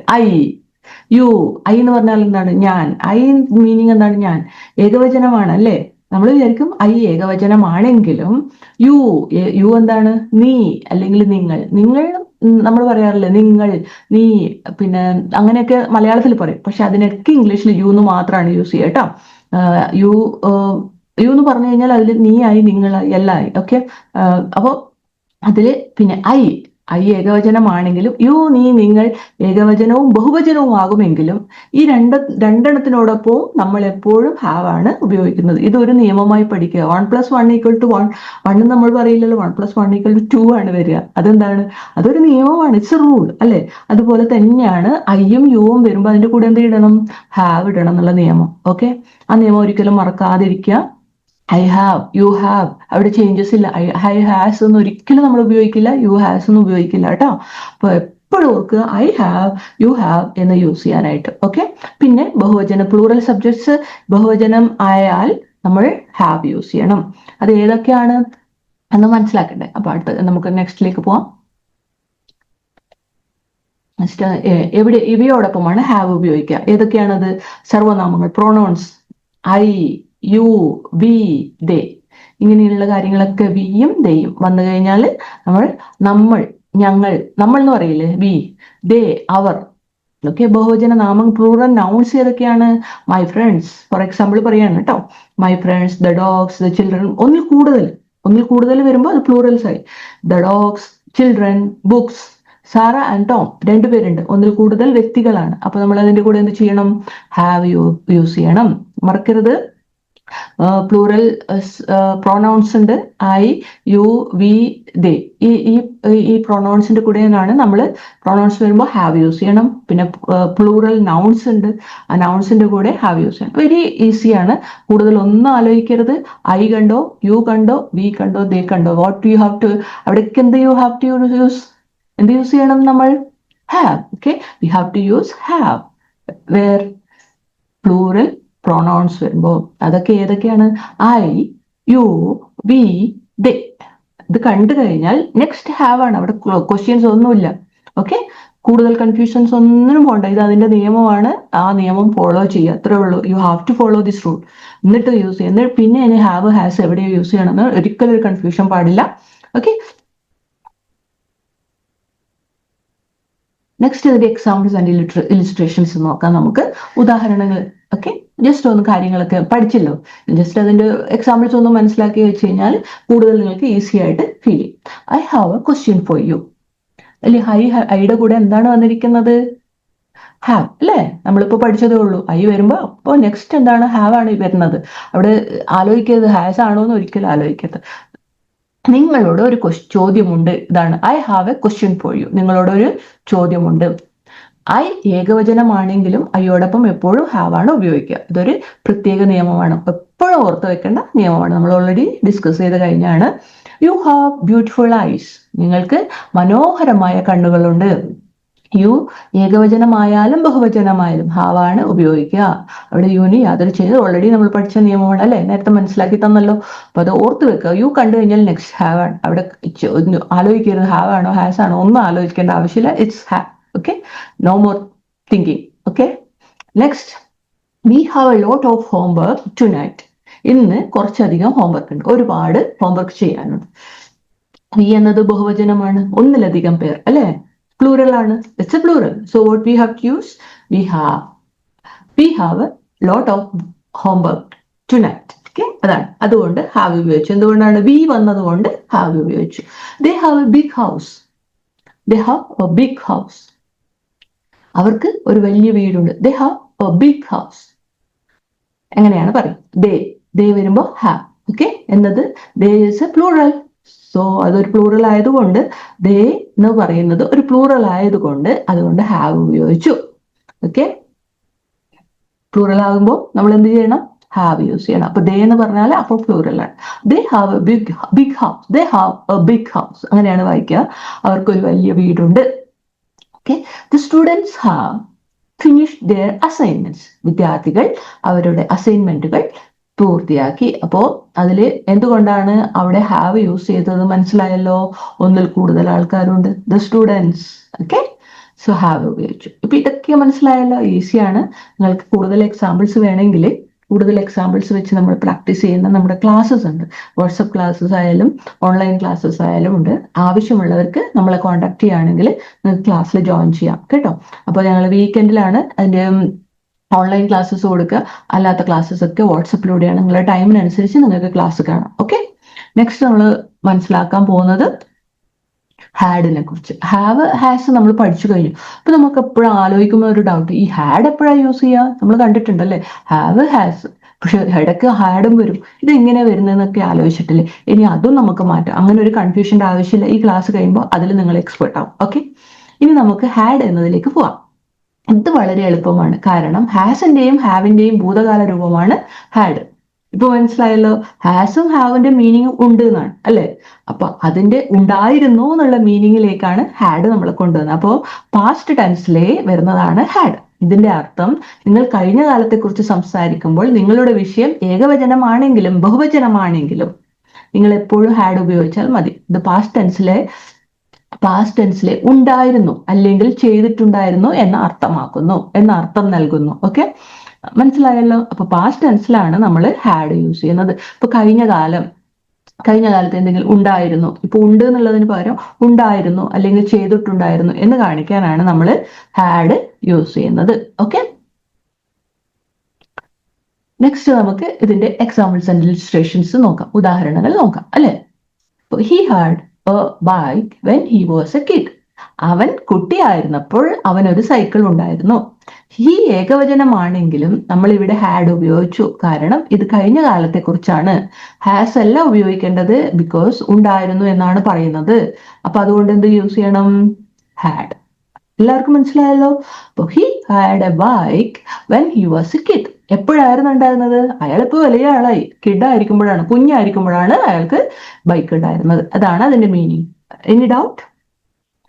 യു, ഐ എന്ന് പറഞ്ഞാൽ എന്താണ്? ഞാൻ. ഐ മീനിങ് എന്താണ്? ഞാൻ. ഏകവചനമാണ്, അല്ലേ? നമ്മൾ വിചാരിക്കും ഐ ഏകവചനമാണെങ്കിലും യു എന്താണ് നീ അല്ലെങ്കിൽ നിങ്ങൾ നമ്മൾ പറയാറില്ലേ നിങ്ങൾ, നീ, പിന്നെ അങ്ങനെയൊക്കെ മലയാളത്തിൽ പറയും. പക്ഷെ അതിനൊക്കെ ഇംഗ്ലീഷിൽ യു എന്ന് മാത്രമാണ് യൂസ് ചെയ്യുക കേട്ടോ. യു യു എന്ന് പറഞ്ഞു കഴിഞ്ഞാൽ അതിൽ നീ ആയി, നിങ്ങളായി, എല്ലായി. ഓക്കെ, അപ്പോൾ അതില് പിന്നെ ഐ ഏകവചനമാണെങ്കിലും യു, നീ, നിങ്ങൾ ഏകവചനവും ബഹുവചനവും ആകുമെങ്കിലും ഈ രണ്ടെണ്ണത്തിനോടൊപ്പവും നമ്മൾ എപ്പോഴും ഹാവ് ആണ് ഉപയോഗിക്കുന്നത്. ഇതൊരു നിയമമായി പഠിക്കുക. 1+1 = 1. 1 നമ്മൾ പറയില്ലല്ലോ, 1+1 = 2 ആണ് വരിക. അതെന്താണ്? അതൊരു നിയമമാണ്, ഇറ്റ്സ് എ റൂൾ അല്ലെ. അതുപോലെ തന്നെയാണ് ഐയും യുവും വരുമ്പോൾ അതിന്റെ കൂടെ എന്ത് ഇടണം? ഹാവ് ഇടണം എന്നുള്ള നിയമം. ഓക്കെ, ആ നിയമം ഒരിക്കലും മറക്കാതിരിക്കുക. ഐ ഹാവ്, യു ഹാവ്, അവിടെ ചേഞ്ചസ് ഇല്ല. ഐ ഹാസ് ഒന്നും ഒരിക്കലും നമ്മൾ ഉപയോഗിക്കില്ല, യു ഹാസ് ഒന്നും ഉപയോഗിക്കില്ല കേട്ടോ. അപ്പൊ എപ്പോഴും ഓർക്കുക ഐ ഹാവ്, യു ഹാവ് എന്ന് യൂസ് ചെയ്യാനായിട്ട്. ഓക്കെ, പിന്നെ ബഹുവചന പ്ലൂറൽ സബ്ജക്ട്സ് ബഹുവചനം ആയാൽ നമ്മൾ ഹാവ് യൂസ് ചെയ്യണം. അത് ഏതൊക്കെയാണ് എന്ന് മനസ്സിലാക്കണ്ടേ? അപ്പൊ അടുത്ത് നമുക്ക് നെക്സ്റ്റിലേക്ക് പോവാം. നെക്സ്റ്റ് ഇവയോടൊപ്പമാണ് ഹാവ് ഉപയോഗിക്കുക. ഏതൊക്കെയാണത്? സർവനാമങ്ങൾ, പ്രോണൗൺസ്, ഐ, യു, വി, ദേ, ഇങ്ങനെയുള്ള കാര്യങ്ങളൊക്കെ വിയും ദയും വന്നു കഴിഞ്ഞാൽ നമ്മൾ, ഞങ്ങൾ, നമ്മൾ എന്ന് പറയില്ലേ, വി, ദേ, അവർ. ഓക്കെ, ബഹുവചന നാമം പ്ലൂറൽ നൗൺസ് ഏതൊക്കെയാണ്? മൈ ഫ്രണ്ട്സ്, ഫോർ എക്സാമ്പിൾ പറയാണ് കേട്ടോ. My friends, the dogs, the children. ഒന്നിൽ കൂടുതൽ വരുമ്പോൾ അത് പ്ലൂറൽസ് ആയി. The dogs, children, books. Sara and Tom രണ്ടുപേരുണ്ട്, ഒന്നിൽ കൂടുതൽ വ്യക്തികളാണ്. അപ്പൊ നമ്മൾ അതിന്റെ കൂടെ എന്ത് ചെയ്യണം? ഹാവ് യൂസ് ചെയ്യണം. മറക്കരുത്, പ്ലൂറൽ പ്രോണൗൺസ് ഉണ്ട്, ഐ, യു, വി, ദേ. ഈ പ്രോണൗൺസിന്റെ കൂടെയാണ് നമ്മൾ പ്രോണൗൺസ് വരുമ്പോൾ ഹാവ് യൂസ് ചെയ്യണം. പിന്നെ പ്ലൂറൽ നൗൺസ് ഉണ്ട്, ആ നൗൺസിന്റെ കൂടെ ഹാവ് യൂസ് ചെയ്യണം. വെരി ഈസിയാണ്, കൂടുതൽ ഒന്നും ആലോചിക്കരുത്. ഐ കണ്ടോ, യു കണ്ടോ, വി കണ്ടോ, ദേ കണ്ടോ, വാട്ട് യു ഹാവ് ടു, അവിടേക്ക് എന്ത് യു ഹാവ് ടു യൂസ്, എന്ത് യൂസ് ചെയ്യണം നമ്മൾ? Have. Okay, we have to use have where plural pronouns വരുമ്പോൾ. അതൊക്കെ ഏതൊക്കെയാണ്? I, you, we, they. ഇത് കണ്ടു കഴിഞ്ഞാൽ നെക്സ്റ്റ് ഹാവ് ആണ്. അവിടെ ക്വസ്റ്റ്യൻസ് ഒന്നുമില്ല. ഓക്കെ, കൂടുതൽ കൺഫ്യൂഷൻസ് ഒന്നും പോകണ്ട. ഇത് അതിന്റെ നിയമമാണ്, ആ നിയമം ഫോളോ ചെയ്യുക, അത്രേ ഉള്ളൂ. You have to follow this rule. എന്നിട്ട് യൂസ് ചെയ്യുക. എന്നിട്ട് പിന്നെ ഇനി ഹാവ്, ഹാസ് എവിടെയോ യൂസ് ചെയ്യണമെന്ന് ഒരിക്കലും ഒരു കൺഫ്യൂഷൻ പാടില്ല. ഓക്കെ, നെക്സ്റ്റ് ഇതിന്റെ എക്സാമ്പിൾസ് ആൻഡ് ഇലിസ്ട്രേഷൻസ് നോക്കാം നമുക്ക്. ഉദാഹരണങ്ങൾ. ഓക്കെ, ജസ്റ്റ് ഒന്ന് കാര്യങ്ങളൊക്കെ പഠിച്ചല്ലോ, ജസ്റ്റ് അതിന്റെ എക്സാമ്പിൾസ് ഒന്ന് മനസ്സിലാക്കി വെച്ച് കഴിഞ്ഞാൽ കൂടുതൽ നിങ്ങൾക്ക് ഈസി ആയിട്ട് ഫീൽ ചെയ്യും. I have A question for you. അല്ലെ, ഐയുടെ കൂടെ എന്താണ് വന്നിരിക്കുന്നത്? ഹാവ് അല്ലേ? നമ്മളിപ്പോ പഠിച്ചതേ ഉള്ളൂ. ഐ വരുമ്പോ അപ്പോൾ നെക്സ്റ്റ് എന്താണ്? ഹാവ് ആണ് വരുന്നത്. അവിടെ ആലോചിക്കരുത് ഹാസ് ആണോ എന്ന് ഒരിക്കലും ആലോചിക്കരുത്. നിങ്ങളോട് ഒരു ചോദ്യമുണ്ട്. ഇതാണ് I have A question for you. നിങ്ങളോട് ഒരു ചോദ്യമുണ്ട്. ഐ ഏകവചനമാണെങ്കിലും ഐയോടൊപ്പം എപ്പോഴും ഹാവ് ആണ് ഉപയോഗിക്കുക. ഇതൊരു പ്രത്യേക നിയമമാണ്, എപ്പോഴും ഓർത്ത് വെക്കേണ്ട നിയമമാണ്. നമ്മൾ ഓൾറെഡി ഡിസ്കസ് ചെയ്ത് കഴിഞ്ഞാണ്. You have beautiful ice. നിങ്ങൾക്ക് മനോഹരമായ കണ്ണുകളുണ്ട്. യു ഏകവചനമായാലും ബഹുവചനമായാലും ഹാവ് ആണ് ഉപയോഗിക്കുക. അവിടെ യുന് യാതൊരു ചെയ്ത് ഓൾറെഡി നമ്മൾ പഠിച്ച നിയമമാണ് അല്ലെ, നേരത്തെ മനസ്സിലാക്കി തന്നല്ലോ. അപ്പൊ അത് ഓർത്ത് വെക്കുക. യു കണ്ടു കഴിഞ്ഞാൽ നെക്സ്റ്റ് ഹാവ് ആണ്. അവിടെ ആലോചിക്കരുത് ഹാവ് ആണോ ഹാസ് ആണോ, ഒന്നും ആലോചിക്കേണ്ട ആവശ്യമില്ല. It's have. Okay, no more thinking. Okay, next we have a lot of homework tonight. ഇന്ന് കുറച്ചധികം ഹോംവർക്ക് ഉണ്ട്, ഒരുപാട് ഹോംവർക്ക് ചെയ്യാനുണ്ട്. വി എന്നത് ബഹുവചനമാണ്, ഒന്നിലധികം പേർ അല്ലെ, പ്ലൂറൽ ആണ്, it's a plural. So what we have to use? We have a lot of homework tonight. Okay, അതാണ്. അതുകൊണ്ട് ഹാവ് ഉപയോഗിച്ചു. എന്തുകൊണ്ടാണ്? വി വന്നത് കൊണ്ട് ഹാവ് ഉപയോഗിച്ചു. They have a big house. They have a big house. അവർക്ക് ഒരു വലിയ വീടുണ്ട്. They have a big house. എങ്ങനെയാണ് പറയും? ദേ വരുമ്പോ ഹാവ്. ഓക്കെ, എന്നത് they is a plural. So അതൊരു പ്ലൂറൽ ആയതുകൊണ്ട്, ദേ എന്ന് പറയുന്നത് ഒരു പ്ലൂറൽ ആയതുകൊണ്ട് അതുകൊണ്ട് ഹാവ് ഉപയോഗിച്ചു. ഓക്കെ, പ്ലൂറൽ ആകുമ്പോൾ നമ്മൾ എന്ത് ചെയ്യണം? ഹാവ് യൂസ് ചെയ്യണം. അപ്പൊ ദേ എന്ന് പറഞ്ഞാൽ അപ്പോൾ പ്ലൂറൽ ആണ്. They have a big house. They have a big house. അങ്ങനെയാണ് വായിക്കുക. അവർക്കൊരു വലിയ വീടുണ്ട്. Okay, the students have finished their assignments. വിദ്യാർത്ഥികൾ അവരുടെ അസൈൻമെന്റുകൾ പൂർത്തിയാക്കി. അപ്പോ അതില് എന്തുകൊണ്ടാണ് അവിടെ ഹാവ് യൂസ് ചെയ്തത് മനസ്സിലായല്ലോ? ഒന്നിൽ കൂടുതൽ ആൾക്കാരുണ്ട്, the students. Okay, so have ഉപയോഗിച്ചു. ഇപ്പൊ ഇതൊക്കെ മനസ്സിലായല്ലോ, ഈസിയാണ്. നിങ്ങൾക്ക് കൂടുതൽ എക്സാമ്പിൾസ് വേണമെങ്കിൽ കൂടുതൽ എക്സാമ്പിൾസ് വെച്ച് നമ്മൾ പ്രാക്ടീസ് ചെയ്യുന്ന നമ്മുടെ ക്ലാസ്സസ് ഉണ്ട്. വാട്സപ്പ് ക്ലാസ്സസ് ആയാലും ഓൺലൈൻ ക്ലാസ്സസ് ആയാലും ഉണ്ട്. ആവശ്യമുള്ളവർക്ക് നമ്മളെ കോൺടാക്ട് ചെയ്യുകയാണെങ്കിൽ നിങ്ങൾക്ക് ക്ലാസ്സിൽ ജോയിൻ ചെയ്യാം കേട്ടോ. അപ്പോൾ ഞങ്ങൾ വീക്കെൻഡിലാണ് അതിൻ്റെ ഓൺലൈൻ ക്ലാസ്സസ് കൊടുക്കുക. അല്ലാത്ത ക്ലാസ്സസ് ഒക്കെ വാട്സപ്പിലൂടെയാണ്. നിങ്ങളുടെ ടൈമിനനുസരിച്ച് നിങ്ങൾക്ക് ക്ലാസ് കാണാം. ഓക്കെ, നെക്സ്റ്റ് നമ്മൾ മനസ്സിലാക്കാൻ പോകുന്നത് ഹാഡിനെ കുറിച്ച്. ഹാവ് ഹാസ് നമ്മൾ പഠിച്ചു കഴിഞ്ഞു. അപ്പൊ നമുക്ക് എപ്പോഴും ആലോചിക്കുമ്പോൾ ഒരു ഡൗട്ട്, ഈ ഹാഡ് എപ്പോഴാണ് യൂസ് ചെയ്യുക? നമ്മൾ കണ്ടിട്ടുണ്ടല്ലേ ഹാവ് ഹാസ്, പക്ഷെ ഇടയ്ക്ക് ഹാഡും വരും. ഇത് എങ്ങനെ വരുന്നതെന്നൊക്കെ ആലോചിച്ചിട്ടില്ലേ? ഇനി അതും നമുക്ക് മാറ്റാം. അങ്ങനെ ഒരു കൺഫ്യൂഷൻ്റെ ആവശ്യമില്ല. ഈ ക്ലാസ് കഴിയുമ്പോൾ അതിൽ നിങ്ങൾ എക്സ്പെർട്ട് ആവും. ഓക്കെ, ഇനി നമുക്ക് ഹാഡ് എന്നതിലേക്ക് പോവാം. ഇത് വളരെ എളുപ്പമാണ്. കാരണം ഹാസിന്റെയും ഹാവിന്റെയും ഭൂതകാല രൂപമാണ് ഹാഡ്. ഇപ്പൊ മനസ്സിലായല്ലോ, ഹാസും ഹാവിന്റെ മീനിങ് ഉണ്ട് എന്നാണ് അല്ലെ. അപ്പൊ അതിന്റെ ഉണ്ടായിരുന്നു എന്നുള്ള മീനിങ്ങിലേക്കാണ് ഹാഡ് നമ്മൾ കൊണ്ടുവന്നത്. അപ്പോൾ പാസ്റ്റ് ടെൻസിലേ വരുന്നതാണ് ഹാഡ്. ഇതിന്റെ അർത്ഥം, നിങ്ങൾ കഴിഞ്ഞ കാലത്തെക്കുറിച്ച് സംസാരിക്കുമ്പോൾ നിങ്ങളുടെ വിഷയം ഏകവചനമാണെങ്കിലും ബഹുവചനമാണെങ്കിലും നിങ്ങൾ എപ്പോഴും ഹാഡ് ഉപയോഗിച്ചാൽ മതി. ഇത് പാസ്റ്റ് ടെൻസിലെ ഉണ്ടായിരുന്നു അല്ലെങ്കിൽ ചെയ്തിട്ടുണ്ടായിരുന്നു എന്ന അർത്ഥം നൽകുന്നു. ഓക്കെ, മനസ്സിലായല്ലോ. അപ്പൊ പാസ്റ്റ് ടെൻസിലാണ് നമ്മൾ ഹാഡ് യൂസ് ചെയ്യുന്നത്. ഇപ്പൊ കഴിഞ്ഞ കാലത്ത് എന്തെങ്കിലും ഉണ്ടായിരുന്നു, ഇപ്പൊ ഉണ്ട് എന്നുള്ളതിന് പകരം ഉണ്ടായിരുന്നു അല്ലെങ്കിൽ ചെയ്തിട്ടുണ്ടായിരുന്നു എന്ന് കാണിക്കാനാണ് നമ്മൾ ഹാഡ് യൂസ് ചെയ്യുന്നത്. ഓക്കെ, നെക്സ്റ്റ് നമുക്ക് ഇതിന്റെ എക്സാമ്പിൾസ് ആൻഡ് ഇലിസ്ട്രേഷൻസ് നോക്കാം, ഉദാഹരണങ്ങൾ നോക്കാം അല്ലെ. He had a bike when he was a kid. അവൻ കുട്ടിയായിരുന്നപ്പോൾ അവനൊരു സൈക്കിൾ ഉണ്ടായിരുന്നു. ഹി ഏകവചനമാണെങ്കിലും നമ്മൾ ഇവിടെ ഹാഡ് ഉപയോഗിച്ചു. കാരണം ഇത് കഴിഞ്ഞ കാലത്തെ കുറിച്ചാണ്. ഹാസ് അല്ല ഉപയോഗിക്കേണ്ടത്, ബിക്കോസ് ഉണ്ടായിരുന്നു എന്നാണ് പറയുന്നത്. അപ്പൊ അതുകൊണ്ട് എന്ത് യൂസ് ചെയ്യണം? ഹാഡ്. എല്ലാവർക്കും മനസ്സിലായല്ലോ. അപ്പൊ he had a bike when he was a kid. എപ്പോഴായിരുന്നു ഉണ്ടായിരുന്നത്? അയാളിപ്പോ വലിയ ആളായി. കിഡായിരിക്കുമ്പോഴാണ്, കുഞ്ഞായിരിക്കുമ്പോഴാണ് അയാൾക്ക് ബൈക്ക് ഉണ്ടായിരുന്നത്. അതാണ് അതിന്റെ മീനിങ്. എനി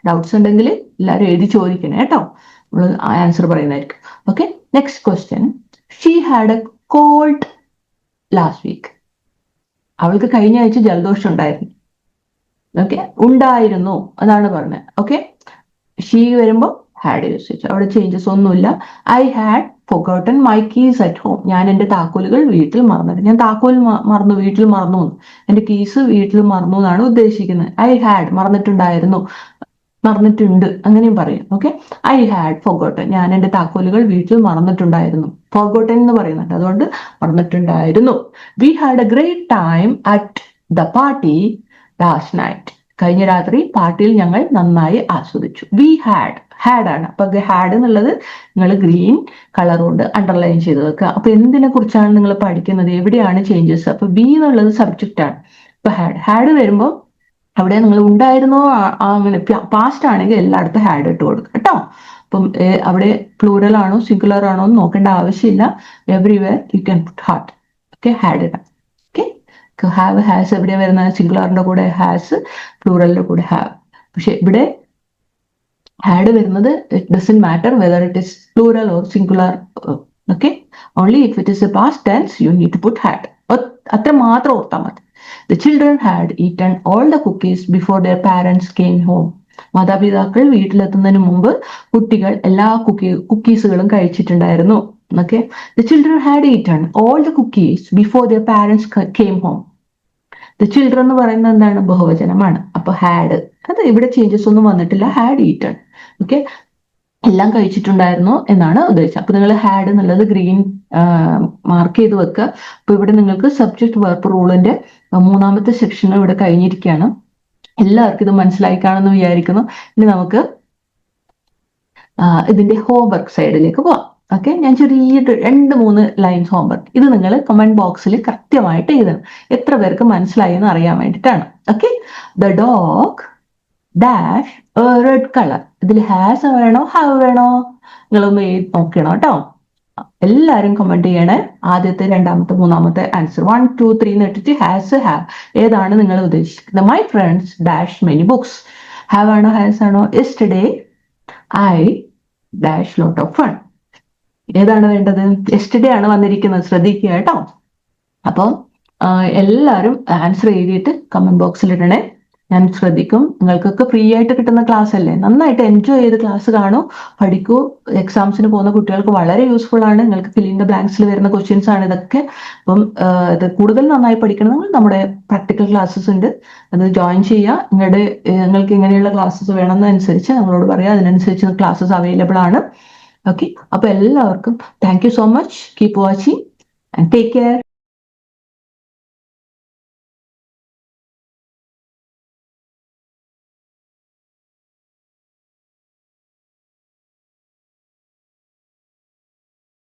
ഡൗട്ട്സ് ഉണ്ടെങ്കിൽ എല്ലാവരും എഴുതി ചോദിക്കണേ കേട്ടോ. നമ്മൾ ആൻസർ പറയുന്നതായിരിക്കും. Okay, next question. She had a cold last week. അവൾക്ക് കഴിഞ്ഞ ആഴ്ച ജലദോഷം ഉണ്ടായിരുന്നു. ഓക്കെ, ഉണ്ടായിരുന്നു അതാണ് പറഞ്ഞത്. ഓക്കെ, ഷീ വരുമ്പോൾ ഹാഡ് യൂസ് ചെയ്തു. അവിടെ ചേഞ്ചസ് ഒന്നുമില്ല. I had forgotten my keys at home. ഞാൻ എൻ്റെ താക്കോലുകൾ വീട്ടിൽ മറന്നിട്ട്, ഞാൻ താക്കോൽ മറന്നു, വീട്ടിൽ മറന്നു, എൻ്റെ കീസ് വീട്ടിൽ മറന്നു എന്നാണ് ഉദ്ദേശിക്കുന്നത്. ഐ ഹാഡ് മറന്നിട്ടുണ്ട് അങ്ങനെയും പറയും. ഓക്കെ, ഐ ഹാഡ് forgotten, ഞാൻ എൻ്റെ താക്കോലുകൾ വീട്ടിൽ മറന്നിട്ടുണ്ടായിരുന്നു. forgotten എന്ന് പറയുന്നുണ്ട്, അതുകൊണ്ട് മറന്നിട്ടുണ്ടായിരുന്നു. We had a great time at the party last night. കഴിഞ്ഞ രാത്രി പാർട്ടിയിൽ ഞങ്ങൾ നന്നായി ആസ്വദിച്ചു. വി ഹാഡ് ആണ്. അപ്പൊ ഹാഡ് എന്നുള്ളത് നിങ്ങൾ ഗ്രീൻ കളർ കൊണ്ട് അണ്ടർലൈൻ ചെയ്ത് വെക്കുക. അപ്പൊ എന്തിനെ കുറിച്ചാണ് നിങ്ങൾ പഠിക്കുന്നത്, എവിടെയാണ് ചേഞ്ചസ്? അപ്പൊ ബി എന്നുള്ളത് സബ്ജക്റ്റ് ആണ്. ഇപ്പൊ ഹാഡ് വരുമ്പോൾ അവിടെ നിങ്ങൾ ഉണ്ടായിരുന്നോ, അങ്ങനെ പാസ്റ്റ് ആണെങ്കിൽ എല്ലായിടത്തും ഹാഡ് ഇട്ട് കൊടുക്കുക കേട്ടോ. അപ്പം അവിടെ പ്ലൂറൽ ആണോ സിംഗുലർ ആണോ എന്ന് നോക്കേണ്ട ആവശ്യമില്ല. Everywhere you can put heart. Okay, had ഇടാം. ഓക്കെ, ഹാവ് ഹാസ് എവിടെയാണ് വരുന്നത്? സിംഗുലറിന്റെ കൂടെ ഹാസ്, പ്ലൂറലിന്റെ കൂടെ ഹാവ്. പക്ഷെ ഇവിടെ ഹാഡ് വരുന്നത് it doesn't matter whether it is plural or singular. Okay, only if it is a past tense you need to put had. അത്ര മാത്രം ഓർത്താൽ മതി. The children had eaten all the cookies before their parents came home. മാതാപിതാക്കൾ വീട്ടിലെത്തുന്നതിന് മുമ്പ് കുട്ടികൾ എല്ലാ കുക്കീസുകളും കഴിച്ചിട്ടുണ്ടായിരുന്നു. Okay, the children had eaten all the cookies before their parents came home. The children എന്ന് പറയുന്നത് എന്താണ്? ബഹുവചനമാണ്. അപ്പൊ ഹാഡ്, അത് ഇവിടെ ചേഞ്ചസ് ഒന്നും വന്നിട്ടില്ല. Had eaten. ഓക്കെ, എല്ലാം കഴിച്ചിട്ടുണ്ടായിരുന്നു എന്നാണ് ഉദ്ദേശിച്ചത്. അപ്പൊ നിങ്ങൾ ഹാഡ് എന്നുള്ളത് ഗ്രീൻ മാർക്ക് ചെയ്ത് വെക്കുക. അപ്പൊ ഇവിടെ നിങ്ങൾക്ക് സബ്ജക്ട് വെർബ് റൂളിന്റെ 3ാമത്തെ സെക്ഷൻ ഇവിടെ കഴിഞ്ഞിരിക്കുകയാണ്. എല്ലാവർക്കും ഇത് മനസ്സിലായി കാണുമെന്ന് വിചാരിക്കുന്നു. ഇനി നമുക്ക് ഇതിന്റെ ഹോംവർക്ക് സൈഡിലേക്ക് പോവാം. ഓക്കെ, ഞാൻ ചെറിയ 2-3 ലൈൻസ് ഹോംവർക്ക്, ഇത് നിങ്ങൾ കമന്റ് ബോക്സിൽ കൃത്യമായിട്ട് എഴുതണം. എത്ര പേർക്ക് മനസ്സിലായി എന്ന് അറിയാൻ വേണ്ടിയിട്ടാണ്. Okay, the dog dash red colour. ഇതിൽ ഹാസ് വേണോ ഹാവ് വേണോ നിങ്ങളൊന്ന് നോക്കണം കേട്ടോ. എല്ലാവരും കമന്റ് ചെയ്യണേ. ആദ്യത്തെ, രണ്ടാമത്തെ, മൂന്നാമത്തെ ആൻസർ 1, 2, 3 എന്നിട്ടിട്ട് ഹാസ് ഹാവ് ഏതാണ് നിങ്ങൾ ഉദ്ദേശിക്കുന്നത്? My friends dash many books. Have ആണോ ഹാസ് ആണോ? Yesterday I dash lot of fun. ഏതാണ് വേണ്ടത്? യെസ്റ്റർഡേ ആണ് വന്നിരിക്കുന്നത്, ശ്രദ്ധിക്കുക കേട്ടോ. അപ്പം എല്ലാവരും ആൻസർ എഴുതിയിട്ട് കമന്റ് ബോക്സിൽ ഇടണേ. ഞാൻ ശ്രദ്ധിക്കും. നിങ്ങൾക്കൊക്കെ ഫ്രീ ആയിട്ട് കിട്ടുന്ന ക്ലാസ് അല്ലേ, നന്നായിട്ട് എൻജോയ് ചെയ്ത് ക്ലാസ് കാണൂ, പഠിക്കൂ. എക്സാംസിന് പോകുന്ന കുട്ടികൾക്ക് വളരെ യൂസ്ഫുൾ ആണ്. നിങ്ങൾക്ക് ഫിൽ ഇൻ ദ ബ്ലാങ്ക്സിൽ വരുന്ന ക്വസ്റ്റ്യൻസ് ആണ് ഇതൊക്കെ. അപ്പം ഇത് കൂടുതൽ നന്നായി പഠിക്കണമെങ്കിൽ നമ്മുടെ പ്രാക്ടിക്കൽ ക്ലാസ്സസ് ഉണ്ട്, അത് ജോയിൻ ചെയ്യുക. നിങ്ങൾക്ക് ഇങ്ങനെയുള്ള ക്ലാസ്സസ് വേണമെന്നനുസരിച്ച് നമ്മളോട് പറയാം, അതിനനുസരിച്ച് ക്ലാസ്സസ് അവൈലബിൾ ആണ്. ഓക്കെ, അപ്പൊ എല്ലാവർക്കും thank you so much. Keep watching and take care.